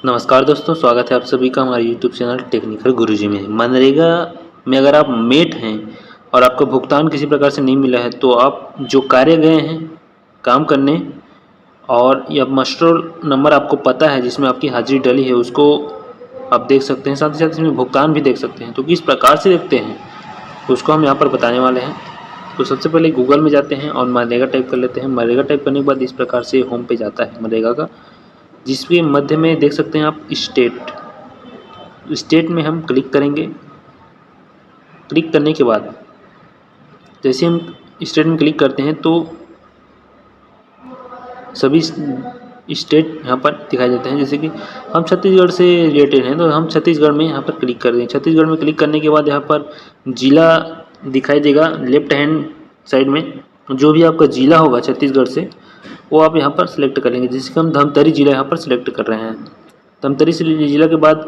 नमस्कार दोस्तों, स्वागत है आप सभी का हमारे यूट्यूब चैनल टेक्निकल गुरुजी में। मनरेगा में अगर आप मेट हैं और आपको भुगतान किसी प्रकार से नहीं मिला है तो आप जो कार्य गए हैं काम करने और या मस्टरोल नंबर आपको पता है जिसमें आपकी हाजिरी डली है उसको आप देख सकते हैं। साथ ही साथ इसमें भुगतान भी देख सकते हैं। तो किस प्रकार से देखते हैं उसको हम यहाँ पर बताने वाले हैं। तो सबसे पहले गूगल में जाते हैं और मनरेगा टाइप कर लेते हैं। मनरेगा टाइप करने के बाद इस प्रकार से होम पे जाता है मनरेगा का, जिसके मध्य में देख सकते हैं आप स्टेट में हम क्लिक करेंगे। क्लिक करने के बाद जैसे हम स्टेट में क्लिक करते हैं तो सभी स्टेट यहाँ पर दिखाई देते हैं। जैसे कि हम छत्तीसगढ़ से रिलेटेड हैं तो हम छत्तीसगढ़ में यहाँ पर क्लिक कर दें। छत्तीसगढ़ में क्लिक करने के बाद यहाँ पर जिला दिखाई देगा लेफ्ट हैंड साइड में। जो भी आपका जिला होगा छत्तीसगढ़ से वो आप यहाँ पर सिलेक्ट करेंगे। जैसे कि हम धमतरी जिला यहाँ पर सिलेक्ट कर रहे हैं। धमतरी से जिला के बाद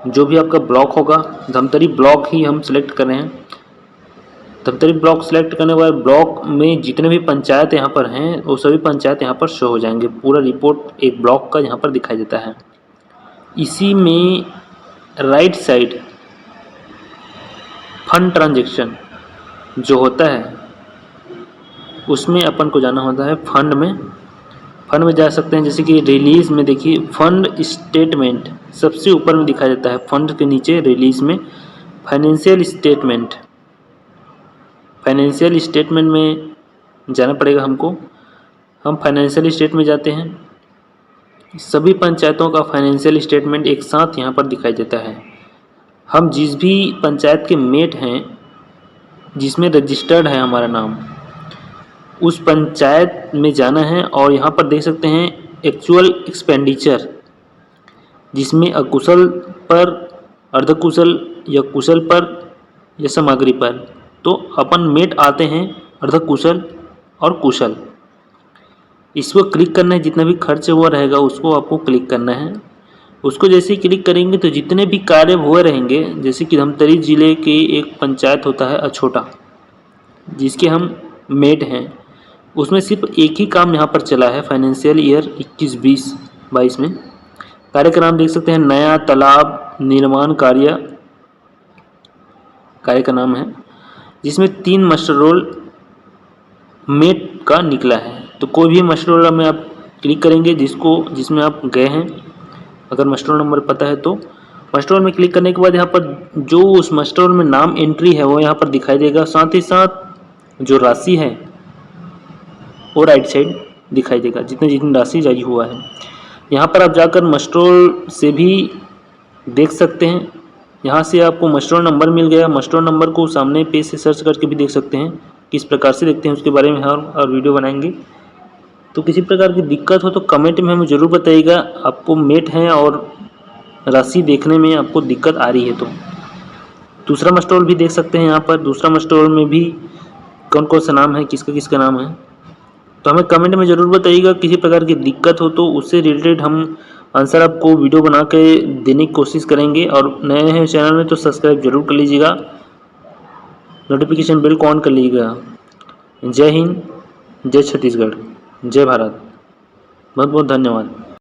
जो भी आपका ब्लॉक होगा धमतरी ब्लॉक ही हम सिलेक्ट कर रहे हैं। धमतरी ब्लॉक सिलेक्ट करने के बाद ब्लॉक में जितने भी पंचायत यहाँ पर हैं वो सभी पंचायत यहाँ पर शो हो जाएंगे। पूरा रिपोर्ट एक ब्लॉक का यहाँ पर दिखाई देता है। इसी में राइट साइड फंड ट्रांजेक्शन जो होता है उसमें अपन को जाना होता है फंड में जा सकते हैं। जैसे कि रिलीज़ में देखिए फंड स्टेटमेंट सबसे ऊपर में दिखाई देता है। फंड के नीचे रिलीज़ में फाइनेंशियल स्टेटमेंट में जाना पड़ेगा हमको। हम फाइनेंशियल स्टेट में जाते हैं। सभी पंचायतों का फाइनेंशियल स्टेटमेंट एक साथ यहाँ पर दिखाई देता है। हम जिस भी पंचायत के मेट हैं जिसमें रजिस्टर्ड है हमारा नाम उस पंचायत में जाना है और यहाँ पर देख सकते हैं एक्चुअल एक्सपेंडिचर जिसमें अकुशल पर, अर्धकुशल या कुशल पर या सामग्री पर। तो अपन मेट आते हैं अर्धकुशल और कुशल। इसको क्लिक करना है। जितना भी खर्च हुआ रहेगा उसको आपको क्लिक करना है। उसको जैसे ही क्लिक करेंगे तो जितने भी कार्य हुए रहेंगे, जैसे कि धमतरी जिले के एक पंचायत होता है अछोटा जिसके हम मेट हैं, उसमें सिर्फ एक ही काम यहाँ पर चला है फाइनेंशियल ईयर 21-22 में। कार्य का नाम देख सकते हैं नया तालाब निर्माण कार्य का नाम है, जिसमें 3 मास्टर रोल मेट का निकला है। तो कोई भी मास्टर रोल में आप क्लिक करेंगे जिसमें आप गए हैं, अगर मास्टर रोल नंबर पता है तो मास्टर रोल में क्लिक करने के बाद यहाँ पर जो उस मास्टर रोल में नाम एंट्री है वो यहाँ पर दिखाई देगा। साथ ही साथ जो राशि है वो राइट साइड दिखाई देगा, जितनी राशि जारी हुआ है। यहाँ पर आप जाकर मस्टरोल से भी देख सकते हैं। यहाँ से आपको मस्टरोल नंबर मिल गया। मस्टरोल नंबर को सामने पेज से सर्च करके भी देख सकते हैं। किस प्रकार से देखते हैं उसके बारे में और वीडियो बनाएंगे। तो किसी प्रकार की दिक्कत हो तो कमेंट में हमें ज़रूर बताइएगा। आपको मेट हैं और राशि देखने में आपको दिक्कत आ रही है तो दूसरा मस्टरोल भी देख सकते हैं। यहाँ पर दूसरा मस्टरोल में भी कौन कौन सा नाम है, किसका किसका नाम है, तो हमें कमेंट में ज़रूर बताइएगा। किसी प्रकार की दिक्कत हो तो उससे रिलेटेड हम आंसर आपको वीडियो बना के देने की कोशिश करेंगे। और नए हैं चैनल में तो सब्सक्राइब जरूर कर लीजिएगा, नोटिफिकेशन बेल को ऑन कर लीजिएगा। जय हिंद, जय छत्तीसगढ़, जय भारत। बहुत बहुत धन्यवाद।